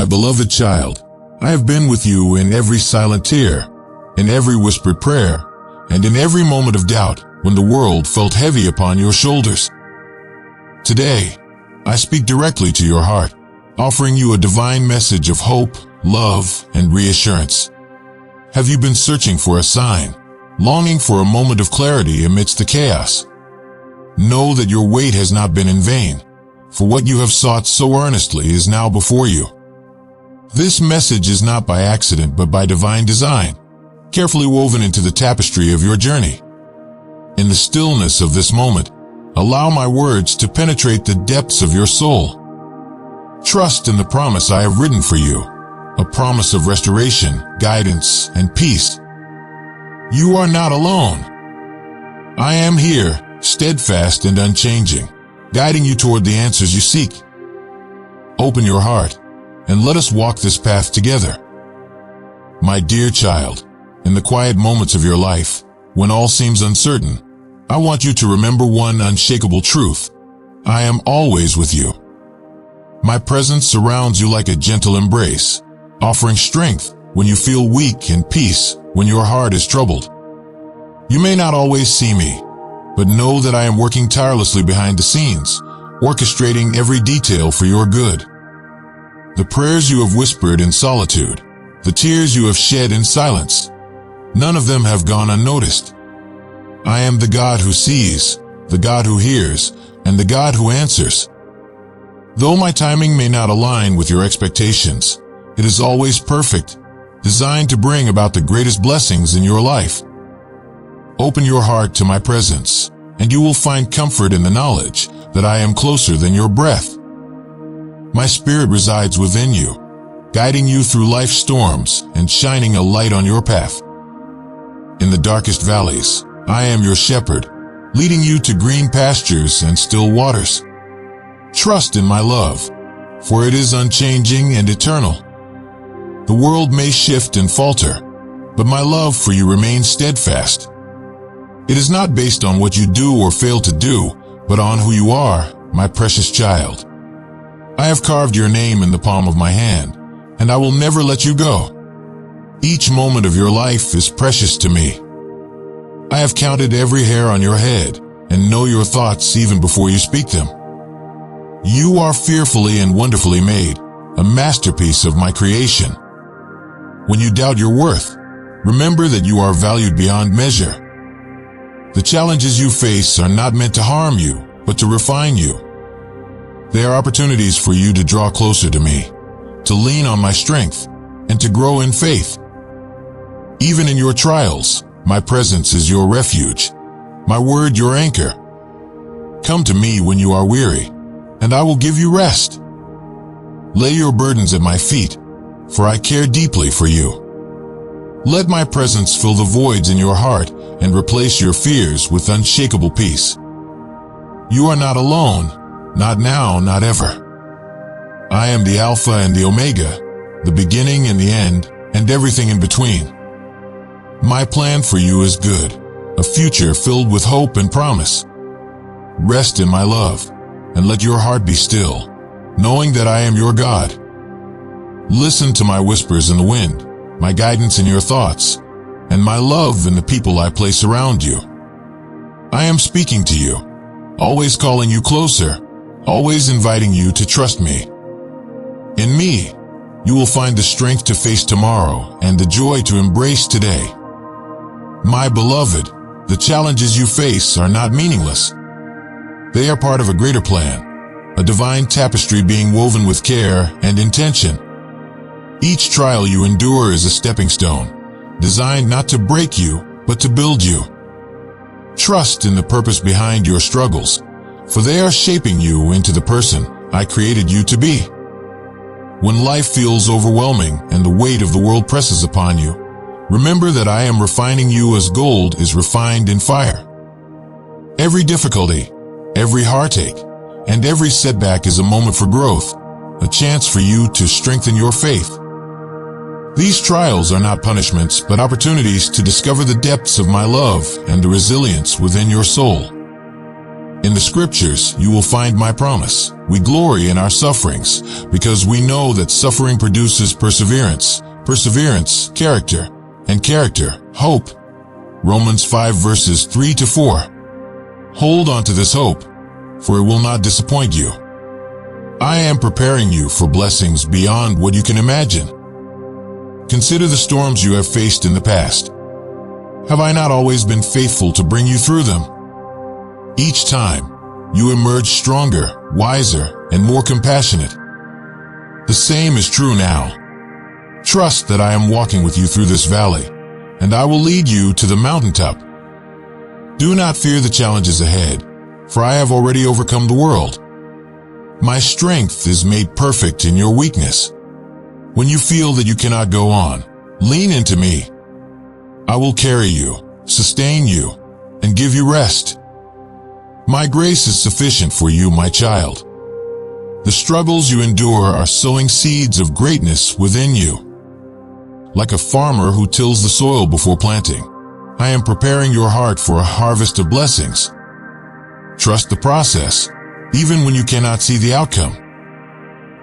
My beloved child, I have been with you in every silent tear, in every whispered prayer, and in every moment of doubt when the world felt heavy upon your shoulders. Today, I speak directly to your heart, offering you a divine message of hope, love, and reassurance. Have you been searching for a sign, longing for a moment of clarity amidst the chaos? Know that your wait has not been in vain, for what you have sought so earnestly is now before you. This message is not by accident but by divine design, carefully woven into the tapestry of your journey. In the stillness of this moment, allow my words to penetrate the depths of your soul. Trust in the promise I have written for you, a promise of restoration, guidance, and peace. You are not alone. I am here, steadfast and unchanging, guiding you toward the answers you seek. Open your heart, and let us walk this path together. My dear child, in the quiet moments of your life, when all seems uncertain, I want you to remember one unshakable truth. I am always with you. My presence surrounds you like a gentle embrace, offering strength when you feel weak and peace when your heart is troubled. You may not always see me, but know that I am working tirelessly behind the scenes, orchestrating every detail for your good. The prayers you have whispered in solitude, the tears you have shed in silence, none of them have gone unnoticed. I am the God who sees, the God who hears, and the God who answers. Though my timing may not align with your expectations, it is always perfect, designed to bring about the greatest blessings in your life. Open your heart to my presence, and you will find comfort in the knowledge that I am closer than your breath. My spirit resides within you, guiding you through life's storms and shining a light on your path. In the darkest valleys, I am your shepherd, leading you to green pastures and still waters. Trust in my love, for it is unchanging and eternal. The world may shift and falter, but my love for you remains steadfast. It is not based on what you do or fail to do, but on who you are, my precious child. I have carved your name in the palm of my hand, and I will never let you go. Each moment of your life is precious to me. I have counted every hair on your head and know your thoughts even before you speak them. You are fearfully and wonderfully made, a masterpiece of my creation. When you doubt your worth, remember that you are valued beyond measure. The challenges you face are not meant to harm you, but to refine you. They are opportunities for you to draw closer to me, to lean on my strength, and to grow in faith. Even in your trials, my presence is your refuge, my word your anchor. Come to me when you are weary, and I will give you rest. Lay your burdens at my feet, for I care deeply for you. Let my presence fill the voids in your heart and replace your fears with unshakable peace. You are not alone, not now, not ever. I am the Alpha and the Omega, the beginning and the end, and everything in between. My plan for you is good, a future filled with hope and promise. Rest in my love, and let your heart be still, knowing that I am your God. Listen to my whispers in the wind, my guidance in your thoughts, and my love in the people I place around you. I am speaking to you, always calling you closer, always inviting you to trust me. In me, you will find the strength to face tomorrow and the joy to embrace today. My beloved, the challenges you face are not meaningless. They are part of a greater plan, a divine tapestry being woven with care and intention. Each trial you endure is a stepping stone, designed not to break you, but to build you. Trust in the purpose behind your struggles, for they are shaping you into the person I created you to be. When life feels overwhelming and the weight of the world presses upon you, remember that I am refining you as gold is refined in fire. Every difficulty, every heartache, and every setback is a moment for growth, a chance for you to strengthen your faith. These trials are not punishments, but opportunities to discover the depths of my love and the resilience within your soul. In the Scriptures, you will find my promise. We glory in our sufferings because we know that suffering produces perseverance, perseverance, character, and character, hope. Romans 5 verses 3 to 4. Hold on to this hope, for it will not disappoint you. I am preparing you for blessings beyond what you can imagine. Consider the storms you have faced in the past. Have I not always been faithful to bring you through them? Each time, you emerge stronger, wiser, and more compassionate. The same is true now. Trust that I am walking with you through this valley, and I will lead you to the mountaintop. Do not fear the challenges ahead, for I have already overcome the world. My strength is made perfect in your weakness. When you feel that you cannot go on, lean into me. I will carry you, sustain you, and give you rest. My grace is sufficient for you, my child. The struggles you endure are sowing seeds of greatness within you. Like a farmer who tills the soil before planting, I am preparing your heart for a harvest of blessings. Trust the process, even when you cannot see the outcome.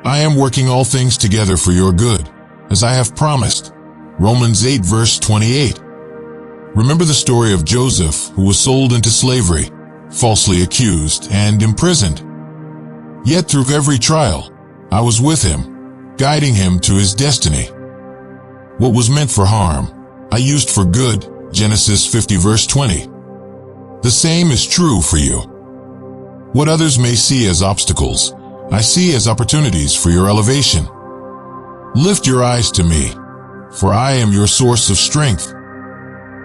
I am working all things together for your good, as I have promised. Romans 8 verse 28. Remember the story of Joseph, who was sold into slavery, falsely accused and imprisoned. Yet through every trial, I was with him, guiding him to his destiny. What was meant for harm, I used for good. Genesis 50 verse 20. The same is true for you. What others may see as obstacles, I see as opportunities for your elevation. Lift your eyes to me, for I am your source of strength.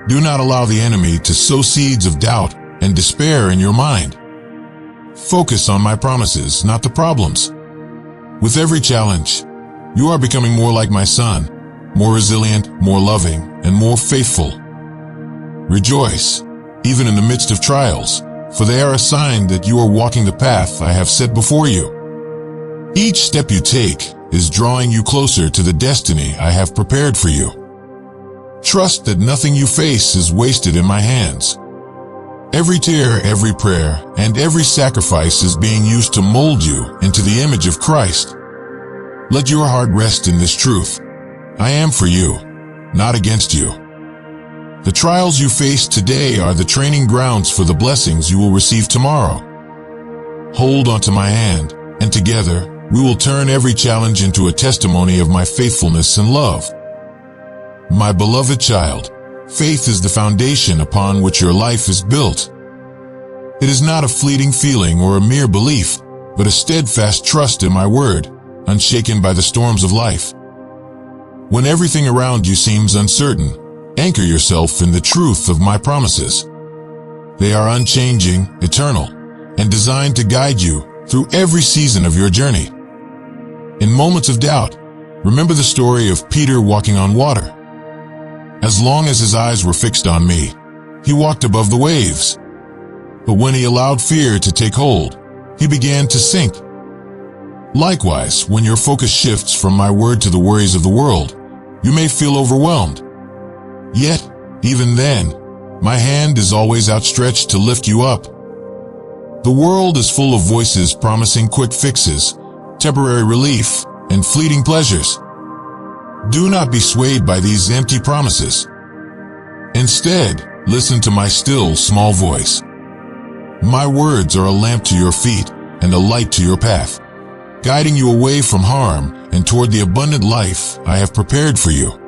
Do not allow the enemy to sow seeds of doubt and despair in your mind. Focus on my promises, not the problems. With every challenge, you are becoming more like my son, more resilient, more loving, and more faithful. Rejoice, even in the midst of trials, for they are a sign that you are walking the path I have set before you. Each step you take is drawing you closer to the destiny I have prepared for you. Trust that nothing you face is wasted in my hands. Every tear, every prayer, and every sacrifice is being used to mold you into the image of Christ. Let your heart rest in this truth. I am for you, not against you. The trials you face today are the training grounds for the blessings you will receive tomorrow. Hold onto my hand, and together, we will turn every challenge into a testimony of my faithfulness and love. My beloved child, faith is the foundation upon which your life is built. It is not a fleeting feeling or a mere belief, but a steadfast trust in my word, unshaken by the storms of life. When everything around you seems uncertain, anchor yourself in the truth of my promises. They are unchanging, eternal, and designed to guide you through every season of your journey. In moments of doubt, remember the story of Peter walking on water. As long as his eyes were fixed on me, he walked above the waves. But when he allowed fear to take hold, he began to sink. Likewise, when your focus shifts from my word to the worries of the world, you may feel overwhelmed. Yet, even then, my hand is always outstretched to lift you up. The world is full of voices promising quick fixes, temporary relief, and fleeting pleasures. Do not be swayed by these empty promises. Instead, listen to my still, small voice. My words are a lamp to your feet and a light to your path, guiding you away from harm and toward the abundant life I have prepared for you.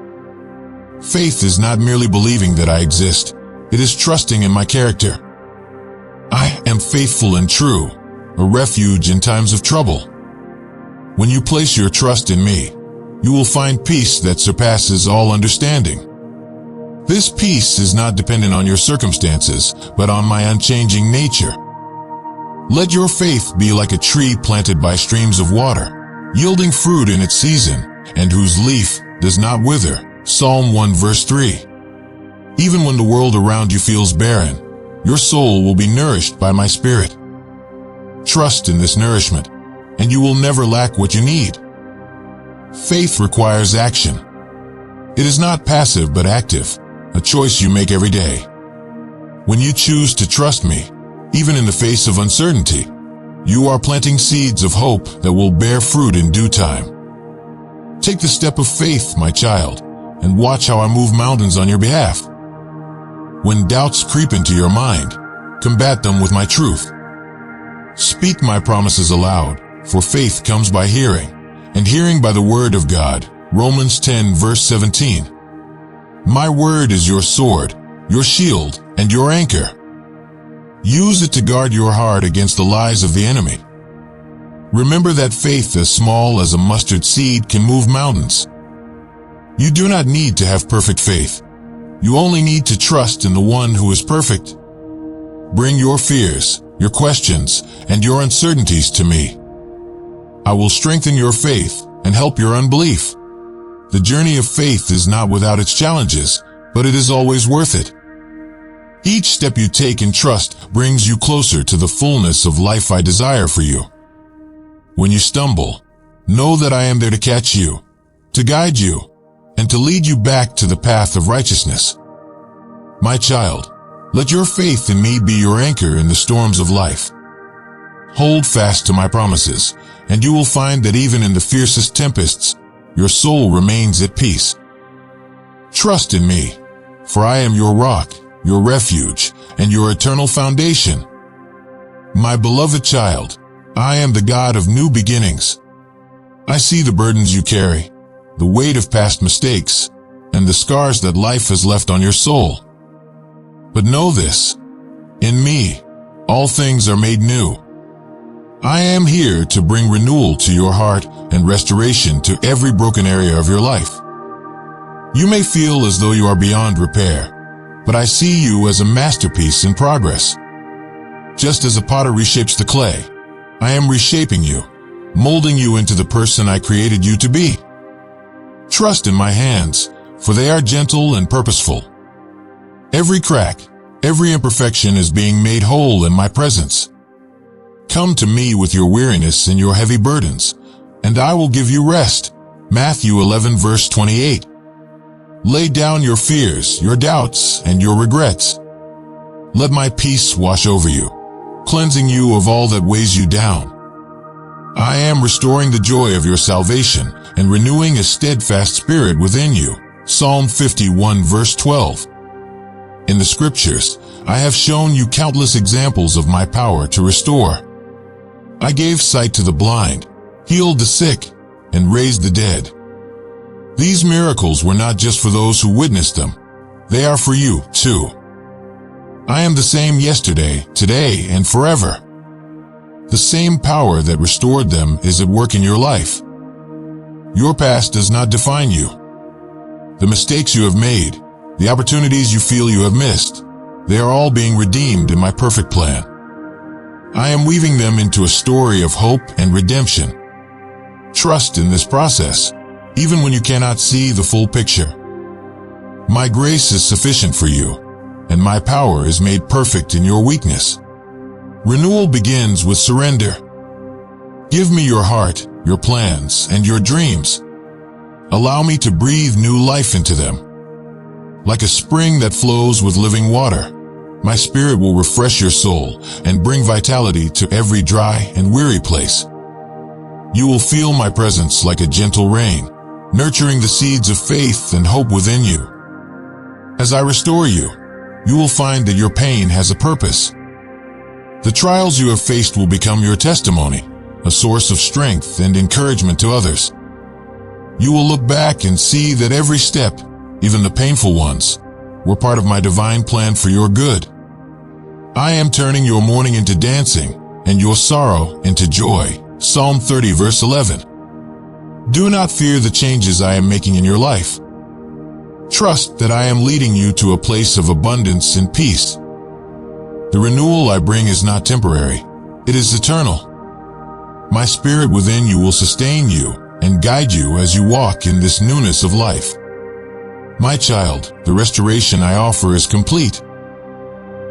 Faith is not merely believing that I exist, it is trusting in my character. I am faithful and true, a refuge in times of trouble. When you place your trust in me, you will find peace that surpasses all understanding. This peace is not dependent on your circumstances, but on my unchanging nature. Let your faith be like a tree planted by streams of water, yielding fruit in its season, and whose leaf does not wither. Psalm 1 verse 3. Even when the world around you feels barren, your soul will be nourished by my Spirit. Trust in this nourishment, and you will never lack what you need. Faith requires action. It is not passive but active, a choice you make every day. When you choose to trust me, Even in the face of uncertainty, you are planting seeds of hope that will bear fruit in due time. Take the step of faith, my child, and watch how I move mountains on your behalf. When doubts creep into your mind, combat them with my truth. Speak my promises aloud, for faith comes by hearing, and hearing by the word of God. Romans 10 verse 17. My word is your sword, your shield, and your anchor. Use it to guard your heart against the lies of the enemy. Remember that faith as small as a mustard seed can move mountains. You do not need to have perfect faith. You only need to trust in the one who is perfect. Bring your fears, your questions, and your uncertainties to me. I will strengthen your faith and help your unbelief. The journey of faith is not without its challenges, but it is always worth it. Each step you take in trust brings you closer to the fullness of life I desire for you. When you stumble, know that I am there to catch you, to guide you, and to lead you back to the path of righteousness. My child, let your faith in me be your anchor in the storms of life. Hold fast to my promises, and you will find that even in the fiercest tempests, your soul remains at peace. Trust in me, for I am your rock, your refuge, and your eternal foundation. My beloved child, I am the God of new beginnings. I see the burdens you carry, the weight of past mistakes, and the scars that life has left on your soul. But know this, in me, all things are made new. I am here to bring renewal to your heart and restoration to every broken area of your life. You may feel as though you are beyond repair, but I see you as a masterpiece in progress. Just as a potter reshapes the clay, I am reshaping you, molding you into the person I created you to be. Trust in my hands, for they are gentle and purposeful. Every crack, every imperfection is being made whole in my presence. Come to me with your weariness and your heavy burdens, and I will give you rest. Matthew 11 verse 28. Lay down your fears, your doubts, and your regrets. Let my peace wash over you, cleansing you of all that weighs you down. I am restoring the joy of your salvation and renewing a steadfast spirit within you. Psalm 51 verse 12. In the scriptures, I have shown you countless examples of my power to restore. I gave sight to the blind, healed the sick, and raised the dead. These miracles were not just for those who witnessed them. They are for you, too. I am the same yesterday, today, and forever. The same power that restored them is at work in your life. Your past does not define you. The mistakes you have made, the opportunities you feel you have missed, they are all being redeemed in my perfect plan. I am weaving them into a story of hope and redemption. Trust in this process, even when you cannot see the full picture. My grace is sufficient for you, and my power is made perfect in your weakness. Renewal begins with surrender. Give me your heart, your plans, and your dreams. Allow me to breathe new life into them. Like a spring that flows with living water, my spirit will refresh your soul and bring vitality to every dry and weary place. You will feel my presence like a gentle rain, nurturing the seeds of faith and hope within you. As I restore you, you will find that your pain has a purpose. The trials you have faced will become your testimony, a source of strength and encouragement to others. You will look back and see that every step, even the painful ones, were part of my divine plan for your good. I am turning your mourning into dancing and your sorrow into joy. Psalm 30 verse 11. Do not fear the changes I am making in your life. Trust that I am leading you to a place of abundance and peace. The renewal I bring is not temporary, it is eternal. My spirit within you will sustain you and guide you as you walk in this newness of life. My child, the restoration I offer is complete.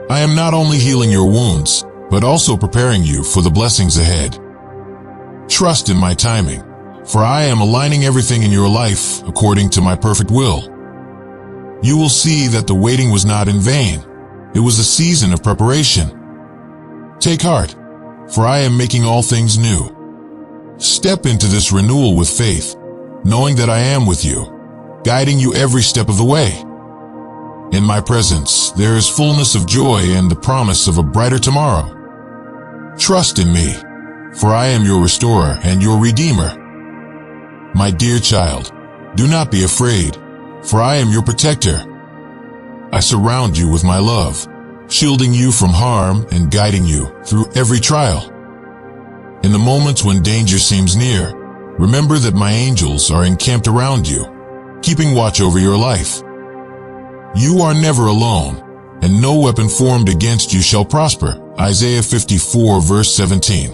I am not only healing your wounds, but also preparing you for the blessings ahead. Trust in my timing, for I am aligning everything in your life according to my perfect will. You will see that the waiting was not in vain. It was a season of preparation. Take heart, for I am making all things new. Step into this renewal with faith, knowing that I am with you, guiding you every step of the way. In my presence, there is fullness of joy and the promise of a brighter tomorrow. Trust in me, for I am your restorer and your redeemer. My dear child, do not be afraid, for I am your protector. I surround you with my love, shielding you from harm and guiding you through every trial. In the moments when danger seems near, remember that my angels are encamped around you, keeping watch over your life. You are never alone, and no weapon formed against you shall prosper. Isaiah 54 verse 17.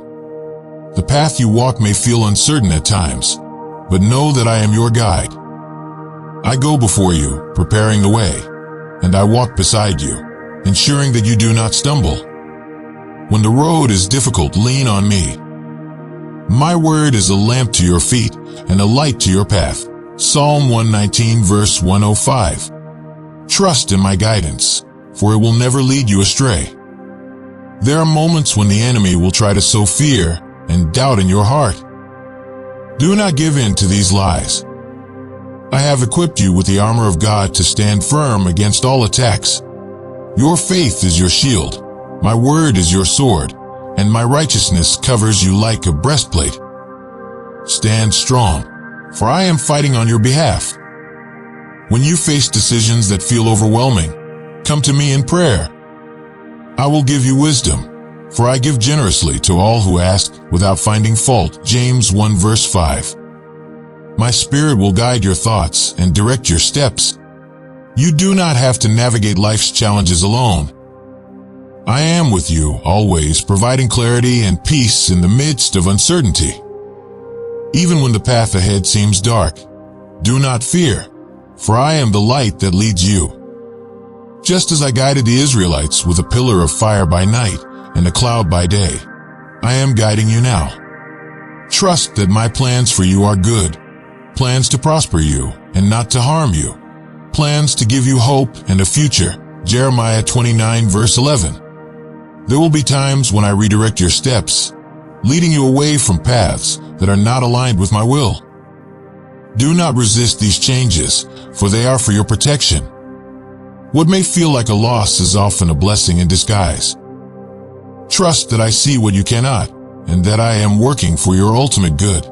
The path you walk may feel uncertain at times, but know that I am your guide. I go before you, preparing the way, and I walk beside you, ensuring that you do not stumble. When the road is difficult, lean on me. My word is a lamp to your feet and a light to your path. Psalm 119 verse 105. Trust in my guidance, for it will never lead you astray. There are moments when the enemy will try to sow fear and doubt in your heart. Do not give in to these lies. I have equipped you with the armor of God to stand firm against all attacks. Your faith is your shield, my word is your sword, and my righteousness covers you like a breastplate. Stand strong, for I am fighting on your behalf. When you face decisions that feel overwhelming, come to me in prayer. I will give you wisdom, for I give generously to all who ask without finding fault. James 1 verse 5. My spirit will guide your thoughts and direct your steps. You do not have to navigate life's challenges alone. I am with you always, providing clarity and peace in the midst of uncertainty. Even when the path ahead seems dark, do not fear, for I am the light that leads you. Just as I guided the Israelites with a pillar of fire by night and a cloud by day, I am guiding you now. Trust that my plans for you are good, plans to prosper you and not to harm you, plans to give you hope and a future. Jeremiah 29 verse 11. There will be times when I redirect your steps, leading you away from paths that are not aligned with my will. Do not resist these changes, for they are for your protection. What may feel like a loss is often a blessing in disguise. Trust that I see what you cannot, and that I am working for your ultimate good.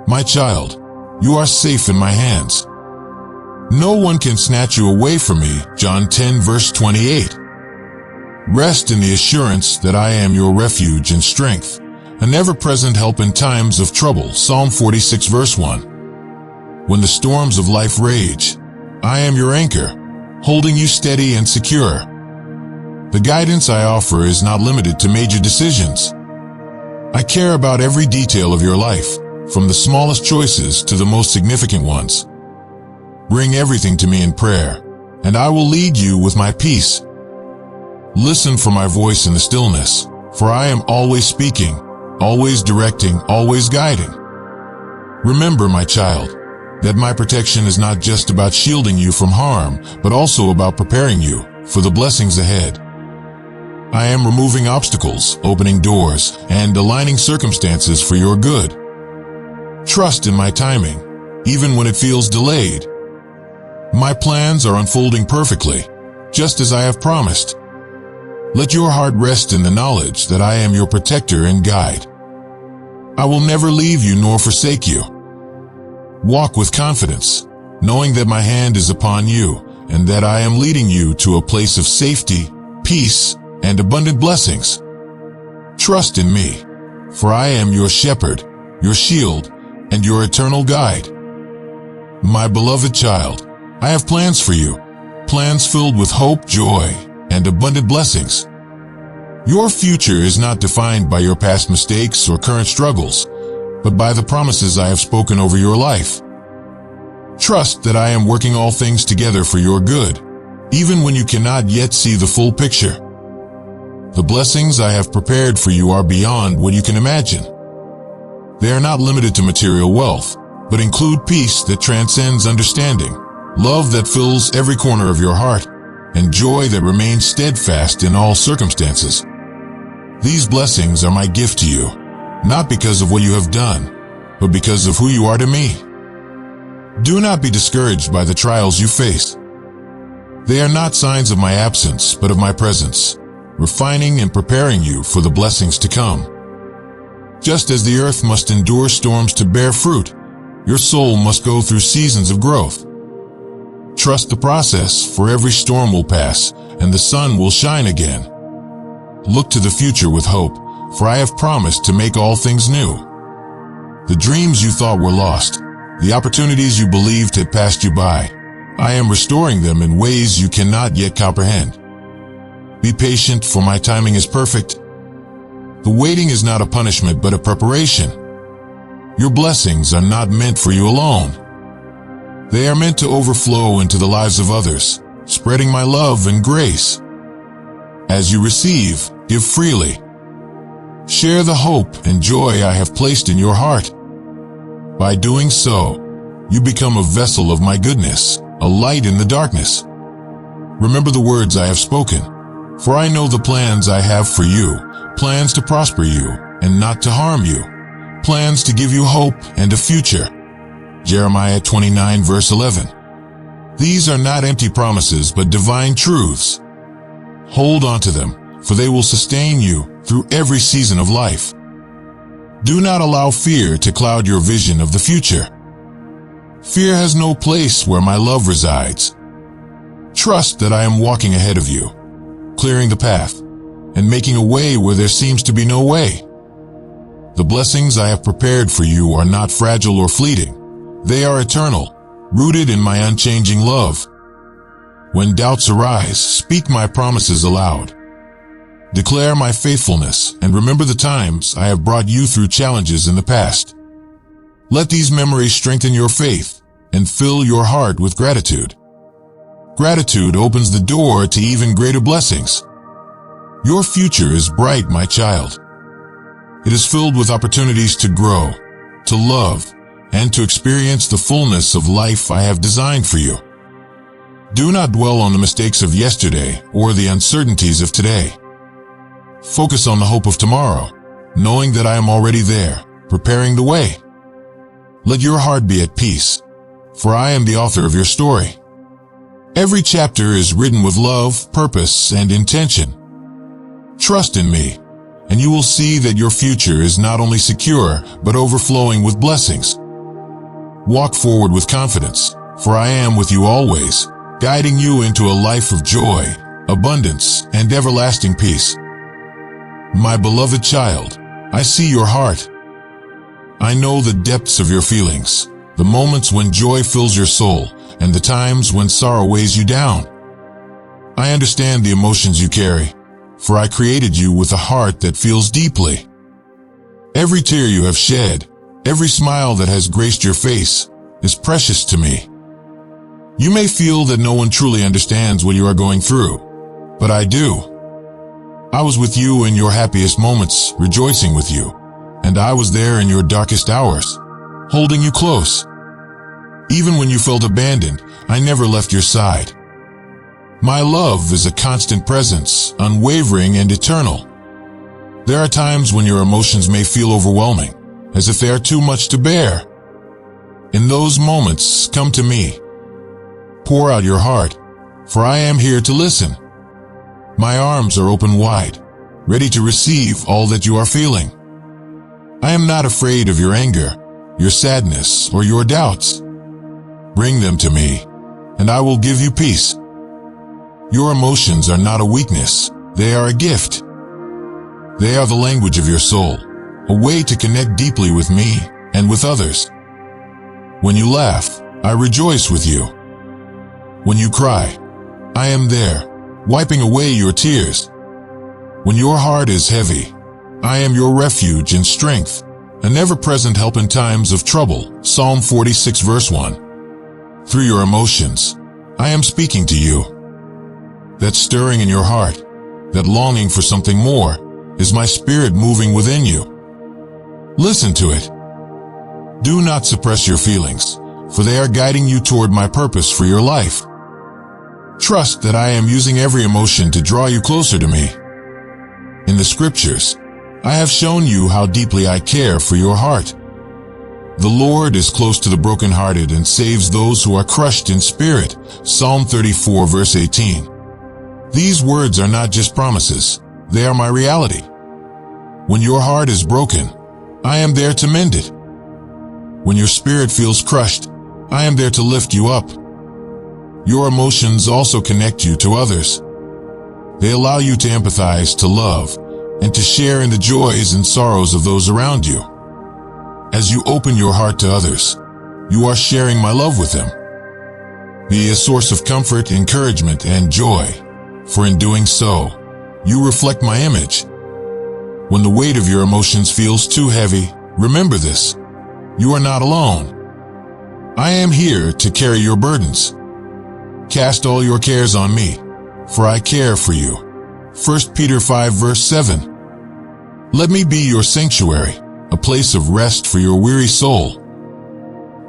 My child, you are safe in my hands. No one can snatch you away from me. John 10 verse 28. Rest in the assurance that I am your refuge and strength, an ever-present help in times of trouble. Psalm 46 verse 1. When the storms of life rage, I am your anchor, holding you steady and secure. The guidance I offer is not limited to major decisions. I care about every detail of your life, from the smallest choices to the most significant ones. Bring everything to me in prayer, and I will lead you with my peace. Listen for my voice in the stillness, for I am always speaking, always directing, always guiding. Remember, my child, that my protection is not just about shielding you from harm, but also about preparing you for the blessings ahead. I am removing obstacles, opening doors, and aligning circumstances for your good. Trust in my timing, even when it feels delayed. My plans are unfolding perfectly, just as I have promised. Let your heart rest in the knowledge that I am your protector and guide. I will never leave you nor forsake you. Walk with confidence, knowing that my hand is upon you and that I am leading you to a place of safety, peace, and abundant blessings. Trust in me, for I am your shepherd, your shield, and your eternal guide. My beloved child, I have plans for you, plans filled with hope, joy, and abundant blessings. Your future is not defined by your past mistakes or current struggles, but by the promises I have spoken over your life. Trust that I am working all things together for your good, even when you cannot yet see the full picture. The blessings I have prepared for you are beyond what you can imagine. They are not limited to material wealth, but include peace that transcends understanding, love that fills every corner of your heart, and joy that remains steadfast in all circumstances. These blessings are my gift to you, not because of what you have done, but because of who you are to me. Do not be discouraged by the trials you face. They are not signs of my absence, but of my presence, refining and preparing you for the blessings to come. Just as the earth must endure storms to bear fruit, your soul must go through seasons of growth. Trust the process, for every storm will pass, and the sun will shine again. Look to the future with hope, for I have promised to make all things new. The dreams you thought were lost, the opportunities you believed had passed you by, I am restoring them in ways you cannot yet comprehend. Be patient, for my timing is perfect. The waiting is not a punishment, but a preparation. Your blessings are not meant for you alone. They are meant to overflow into the lives of others, spreading my love and grace. As you receive, give freely. Share the hope and joy I have placed in your heart. By doing so, you become a vessel of my goodness, a light in the darkness. Remember the words I have spoken, for I know the plans I have for you, plans to prosper you and not to harm you, plans to give you hope and a future. Jeremiah 29 verse 11. These are not empty promises, but divine truths. Hold on to them, for they will sustain you through every season of life. Do not allow fear to cloud your vision of the future. Fear has no place where my love resides. Trust that I am walking ahead of you, clearing the path, and making a way where there seems to be no way. The blessings I have prepared for you are not fragile or fleeting. They are eternal, rooted in my unchanging love. When doubts arise, speak my promises aloud. Declare my faithfulness and remember the times I have brought you through challenges in the past. Let these memories strengthen your faith and fill your heart with gratitude. Gratitude opens the door to even greater blessings. Your future is bright, my child. It is filled with opportunities to grow, to love, and to experience the fullness of life I have designed for you. Do not dwell on the mistakes of yesterday or the uncertainties of today. Focus on the hope of tomorrow, knowing that I am already there, preparing the way. Let your heart be at peace, for I am the author of your story. Every chapter is written with love, purpose, and intention. Trust in me, and you will see that your future is not only secure, but overflowing with blessings. Walk forward with confidence, for I am with you always, guiding you into a life of joy, abundance, and everlasting peace. My beloved child, I see your heart. I know the depths of your feelings, the moments when joy fills your soul, and the times when sorrow weighs you down. I understand the emotions you carry, for I created you with a heart that feels deeply. Every tear you have shed, every smile that has graced your face, is precious to me. You may feel that no one truly understands what you are going through, but I do. I was with you in your happiest moments, rejoicing with you, and I was there in your darkest hours, holding you close. Even when you felt abandoned, I never left your side. My love is a constant presence, unwavering and eternal. There are times when your emotions may feel overwhelming, as if they are too much to bear. In those moments, come to me. Pour out your heart, for I am here to listen. My arms are open wide, ready to receive all that you are feeling. I am not afraid of your anger, your sadness, or your doubts. Bring them to me, and I will give you peace. Your emotions are not a weakness, they are a gift. They are the language of your soul, a way to connect deeply with me and with others. When you laugh, I rejoice with you. When you cry, I am there, wiping away your tears. When your heart is heavy, I am your refuge and strength, an ever-present help in times of trouble. Psalm 46 verse 1. Through your emotions, I am speaking to you. That stirring in your heart, that longing for something more, is my spirit moving within you. Listen to it. Do not suppress your feelings, for they are guiding you toward my purpose for your life. Trust that I am using every emotion to draw you closer to me. In the Scriptures, I have shown you how deeply I care for your heart. The Lord is close to the brokenhearted and saves those who are crushed in spirit. Psalm 34 verse 18. These words are not just promises, they are my reality. When your heart is broken, I am there to mend it. When your spirit feels crushed, I am there to lift you up. Your emotions also connect you to others. They allow you to empathize, to love, and to share in the joys and sorrows of those around you. As you open your heart to others, you are sharing my love with them. Be a source of comfort, encouragement, and joy, for in doing so, you reflect my image. When the weight of your emotions feels too heavy, remember this: you are not alone. I am here to carry your burdens. Cast all your cares on me, for I care for you. 1 Peter 5 verse 7. Let me be your sanctuary, a place of rest for your weary soul.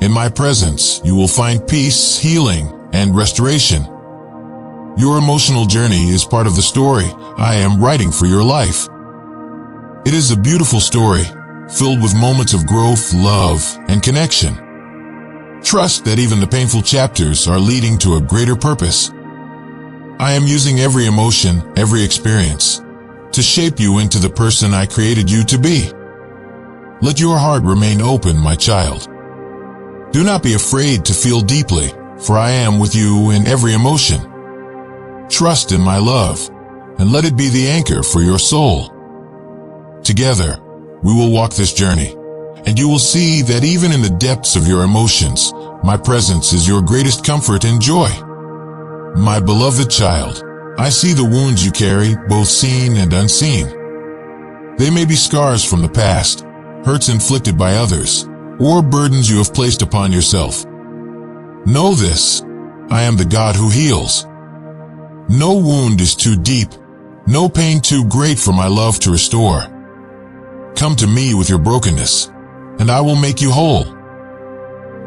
In my presence, you will find peace, healing, and restoration. Your emotional journey is part of the story I am writing for your life. It is a beautiful story, filled with moments of growth, love, and connection. Trust that even the painful chapters are leading to a greater purpose. I am using every emotion, every experience, to shape you into the person I created you to be. Let your heart remain open, my child. Do not be afraid to feel deeply, for I am with you in every emotion. Trust in my love, and let it be the anchor for your soul. Together, we will walk this journey, and you will see that even in the depths of your emotions, my presence is your greatest comfort and joy. My beloved child, I see the wounds you carry, both seen and unseen. They may be scars from the past, hurts inflicted by others, or burdens you have placed upon yourself. Know this: I am the God who heals. No wound is too deep, no pain too great for my love to restore. Come to me with your brokenness, and I will make you whole.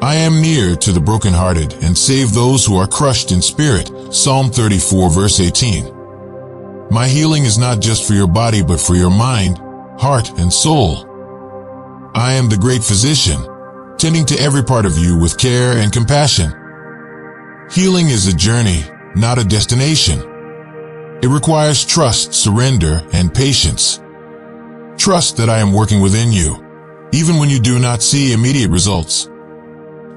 I am near to the brokenhearted and save those who are crushed in spirit. Psalm 34 verse 18. My healing is not just for your body but for your mind, heart, and soul. I am the great physician, tending to every part of you with care and compassion. Healing is a journey, not a destination. It requires trust, surrender, and patience. Trust that I am working within you, even when you do not see immediate results.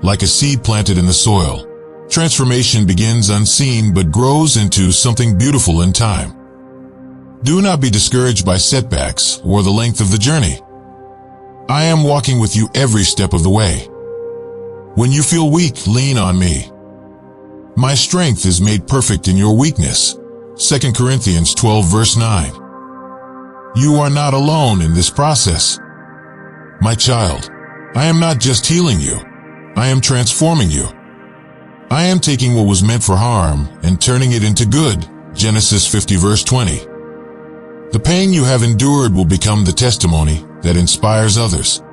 Like a seed planted in the soil, transformation begins unseen but grows into something beautiful in time. Do not be discouraged by setbacks or the length of the journey. I am walking with you every step of the way. When you feel weak, lean on me. My strength is made perfect in your weakness. 2 Corinthians 12 verse 9. You are not alone in this process. My child, I am not just healing you, I am transforming you. I am taking what was meant for harm and turning it into good. Genesis 50 verse 20. The pain you have endured will become the testimony that inspires others.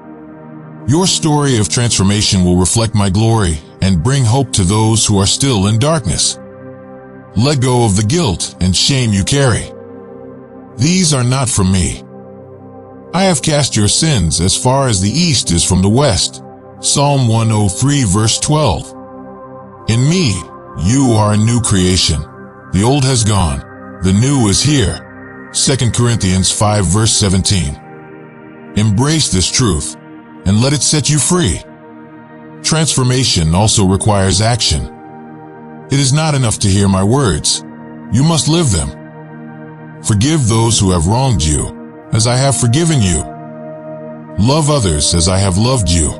Your story of transformation will reflect my glory and bring hope to those who are still in darkness. Let go of the guilt and shame you carry. These are not from me. I have cast your sins as far as the east is from the west. Psalm 103 verse 12. In me, you are a new creation. The old has gone, the new is here. 2 Corinthians 5 verse 17. Embrace this truth, and let it set you free. Transformation also requires action. It is not enough to hear my words. You must live them. Forgive those who have wronged you, as I have forgiven you. Love others as I have loved you.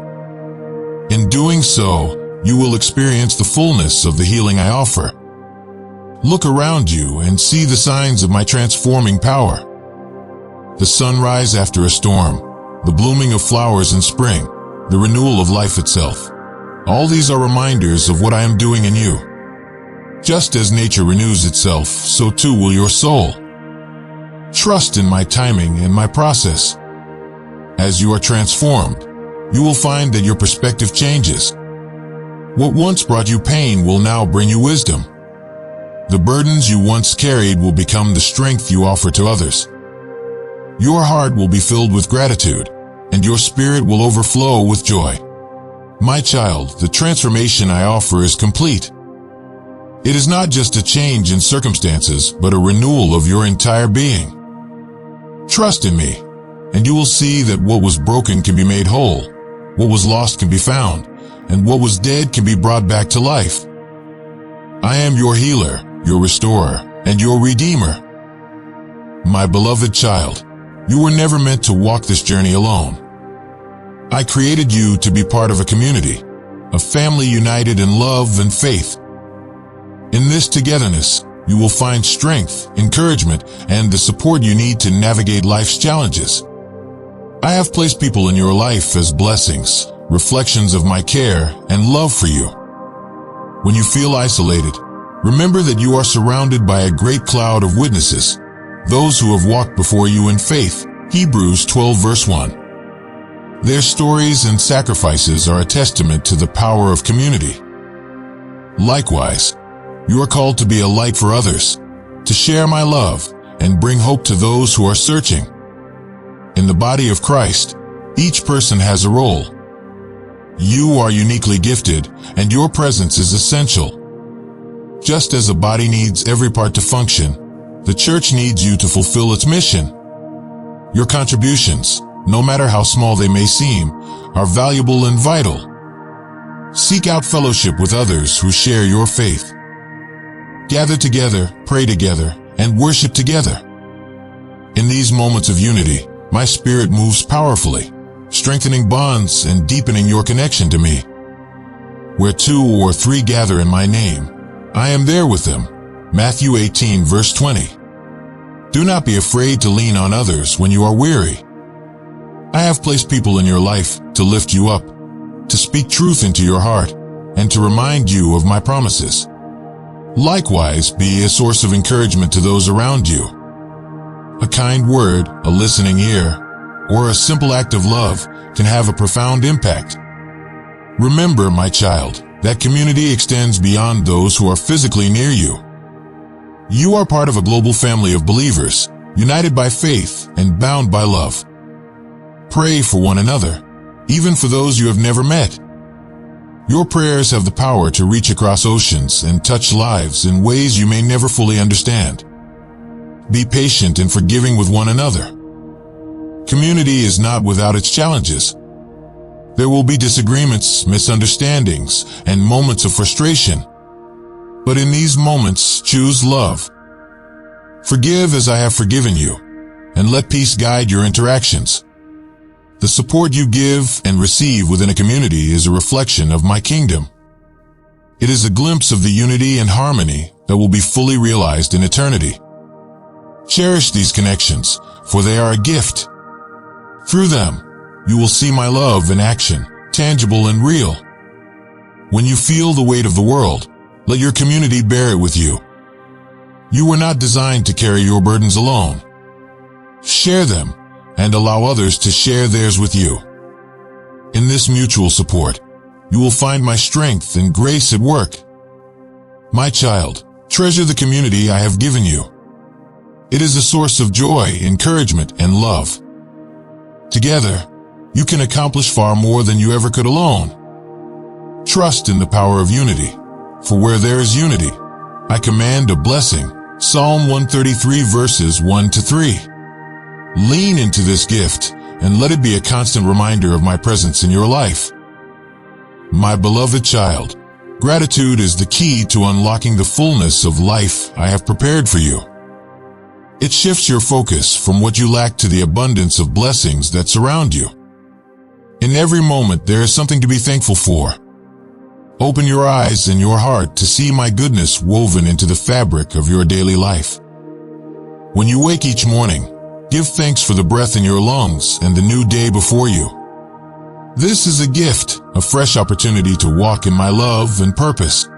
In doing so, you will experience the fullness of the healing I offer. Look around you and see the signs of my transforming power. The sunrise after a storm, the blooming of flowers in spring, the renewal of life itself. All these are reminders of what I am doing in you. Just as nature renews itself, so too will your soul. Trust in my timing and my process. As you are transformed, you will find that your perspective changes. What once brought you pain will now bring you wisdom. The burdens you once carried will become the strength you offer to others. your heart will be filled with gratitude, and your spirit will overflow with joy. My child, the transformation I offer is complete. It is not just a change in circumstances, but a renewal of your entire being. Trust in me, and you will see that what was broken can be made whole, what was lost can be found, and what was dead can be brought back to life. I am your healer, your restorer, and your redeemer. My beloved child, you were never meant to walk this journey alone. I created you to be part of a community, a family united in love and faith. In this togetherness, you will find strength, encouragement, and the support you need to navigate life's challenges. I have placed people in your life as blessings, reflections of my care and love for you. When you feel isolated, remember that you are surrounded by a great cloud of witnesses, those who have walked before you in faith. Hebrews 12 verse 1. Their stories and sacrifices are a testament to the power of community. Likewise, you are called to be a light for others, to share my love and bring hope to those who are searching. In the body of Christ, each person has a role. You are uniquely gifted, and your presence is essential. Just as a body needs every part to function, the church needs you to fulfill its mission. Your contributions, no matter how small they may seem, are valuable and vital. Seek out fellowship with others who share your faith. Gather together, pray together, and worship together. In these moments of unity, my spirit moves powerfully, strengthening bonds and deepening your connection to me. Where 2 or 3 gather in my name, I am there with them. Matthew 18 verse 20. Do not be afraid to lean on others when you are weary. I have placed people in your life to lift you up, to speak truth into your heart, and to remind you of my promises. Likewise, be a source of encouragement to those around you. A kind word, a listening ear, or a simple act of love can have a profound impact. Remember, my child, that community extends beyond those who are physically near you. You are part of a global family of believers, united by faith and bound by love. Pray for one another, even for those you have never met. Your prayers have the power to reach across oceans and touch lives in ways you may never fully understand. Be patient and forgiving with one another. Community is not without its challenges. There will be disagreements, misunderstandings, and moments of frustration. But in these moments, choose love. Forgive as I have forgiven you, and let peace guide your interactions. The support you give and receive within a community is a reflection of my kingdom. It is a glimpse of the unity and harmony that will be fully realized in eternity. Cherish these connections, for they are a gift. Through them, you will see my love in action, tangible and real. When you feel the weight of the world, let your community bear it with you. You were not designed to carry your burdens alone. Share them, and allow others to share theirs with you. In this mutual support, you will find my strength and grace at work. My child, treasure the community I have given you. It is a source of joy, encouragement, and love. Together, you can accomplish far more than you ever could alone. Trust in the power of unity, for where there is unity, I command a blessing. Psalm 133 verses 1 to 3. Lean into this gift, and let it be a constant reminder of my presence in your life. My beloved child, gratitude is the key to unlocking the fullness of life I have prepared for you. It shifts your focus from what you lack to the abundance of blessings that surround you. In every moment, there is something to be thankful for. Open your eyes and your heart to see my goodness woven into the fabric of your daily life. When you wake each morning, give thanks for the breath in your lungs and the new day before you. This is a gift, a fresh opportunity to walk in my love and purpose.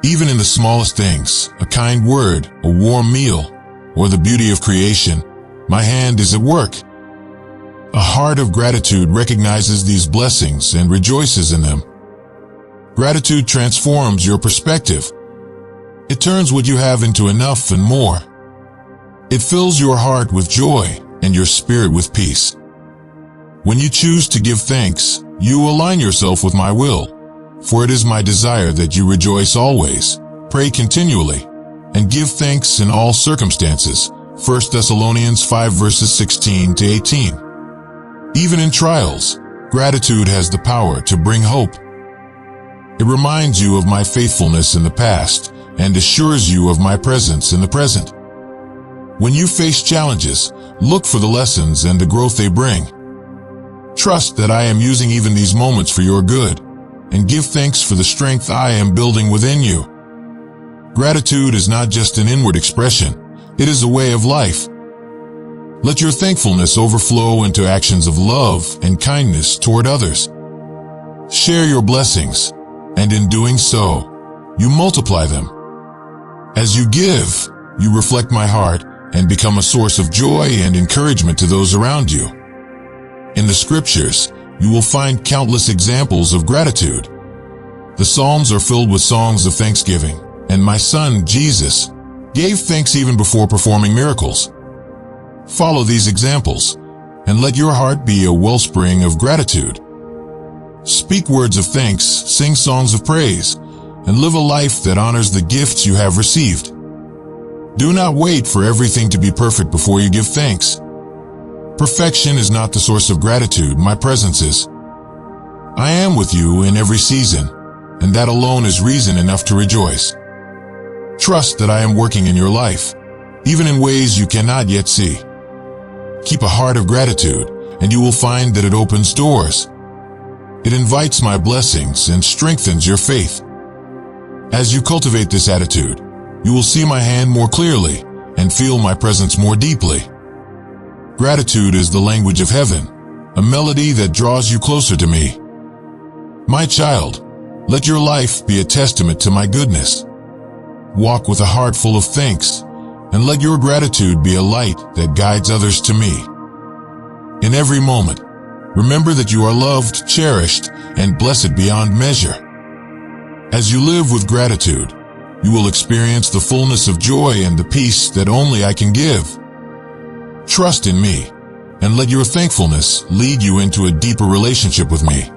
Even in the smallest things, a kind word, a warm meal, or the beauty of creation, my hand is at work. A heart of gratitude recognizes these blessings and rejoices in them. Gratitude transforms your perspective. It turns what you have into enough and more. It fills your heart with joy, and your spirit with peace. When you choose to give thanks, you align yourself with my will, for it is my desire that you rejoice always, pray continually, and give thanks in all circumstances. 1 Thessalonians 5 verses 16 to 18. Even in trials, gratitude has the power to bring hope. It reminds you of my faithfulness in the past and assures you of my presence in the present. When you face challenges, look for the lessons and the growth they bring. Trust that I am using even these moments for your good, and give thanks for the strength I am building within you. Gratitude is not just an inward expression, it is a way of life. Let your thankfulness overflow into actions of love and kindness toward others. Share your blessings, and in doing so, you multiply them. As you give, you reflect my heart and become a source of joy and encouragement to those around you. In the Scriptures, you will find countless examples of gratitude. The Psalms are filled with songs of thanksgiving, and my son, Jesus, gave thanks even before performing miracles. Follow these examples, and let your heart be a wellspring of gratitude. Speak words of thanks, sing songs of praise, and live a life that honors the gifts you have received. Do not wait for everything to be perfect before you give thanks. Perfection is not the source of gratitude, my presence is. I am with you in every season, and that alone is reason enough to rejoice. Trust that I am working in your life, even in ways you cannot yet see. Keep a heart of gratitude, and you will find that it opens doors. It invites my blessings and strengthens your faith. As you cultivate this attitude, you will see my hand more clearly and feel my presence more deeply. Gratitude is the language of heaven, a melody that draws you closer to me. My child, let your life be a testament to my goodness. Walk with a heart full of thanks, and let your gratitude be a light that guides others to me. In every moment, remember that you are loved, cherished, and blessed beyond measure. As you live with gratitude, you will experience the fullness of joy and the peace that only I can give. Trust in me, and let your thankfulness lead you into a deeper relationship with me.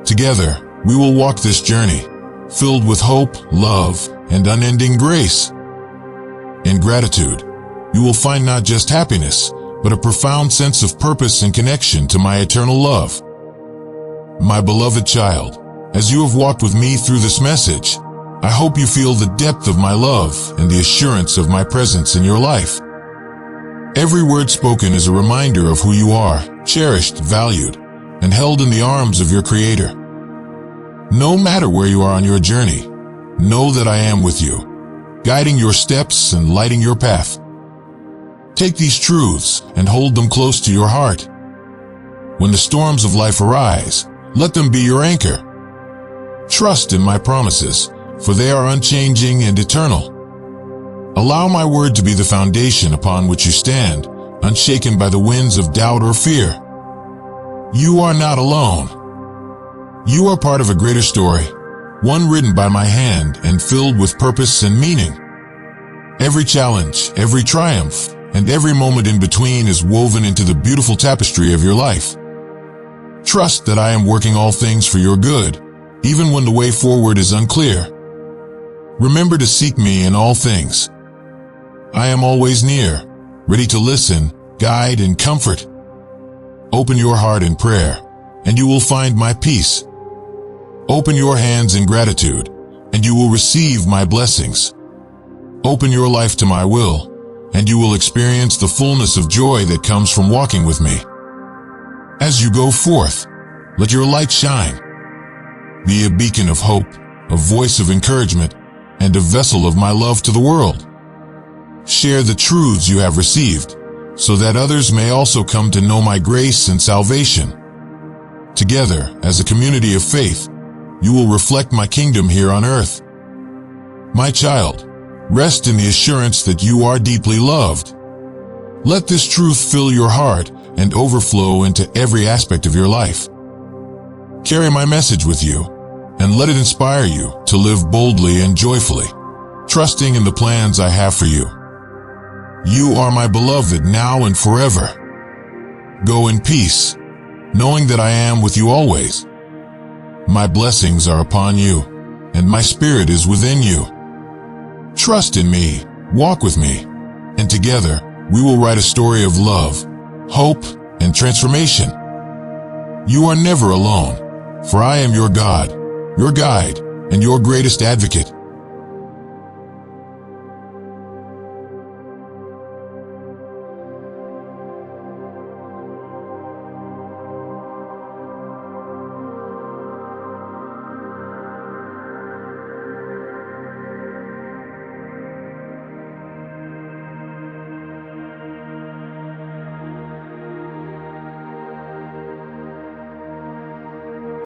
Together, we will walk this journey, filled with hope, love, and unending grace. In gratitude, you will find not just happiness, but a profound sense of purpose and connection to my eternal love. My beloved child, as you have walked with me through this message, I hope you feel the depth of my love and the assurance of my presence in your life. Every word spoken is a reminder of who you are, cherished, valued, and held in the arms of your Creator. No matter where you are on your journey, know that I am with you, guiding your steps and lighting your path. Take these truths and hold them close to your heart. When the storms of life arise, let them be your anchor. Trust in my promises, for they are unchanging and eternal. Allow my word to be the foundation upon which you stand, unshaken by the winds of doubt or fear. You are not alone. You are part of a greater story, one written by my hand and filled with purpose and meaning. Every challenge, every triumph, and every moment in between is woven into the beautiful tapestry of your life. Trust that I am working all things for your good, even when the way forward is unclear. Remember to seek me in all things. I am always near, ready to listen, guide, and comfort. Open your heart in prayer, and you will find my peace. Open your hands in gratitude, and you will receive my blessings. Open your life to my will, and you will experience the fullness of joy that comes from walking with me. As you go forth, let your light shine. Be a beacon of hope, a voice of encouragement, and a vessel of my love to the world. Share the truths you have received, so that others may also come to know my grace and salvation. Together, as a community of faith, you will reflect my kingdom here on earth. My child, rest in the assurance that you are deeply loved. Let this truth fill your heart and overflow into every aspect of your life. Carry my message with you, and let it inspire you to live boldly and joyfully, trusting in the plans I have for you. You are my beloved now and forever. Go in peace, knowing that I am with you always. My blessings are upon you, and my spirit is within you. Trust in me, walk with me, and together we will write a story of love, hope, and transformation. You are never alone, for I am your God, your guide, and your greatest advocate.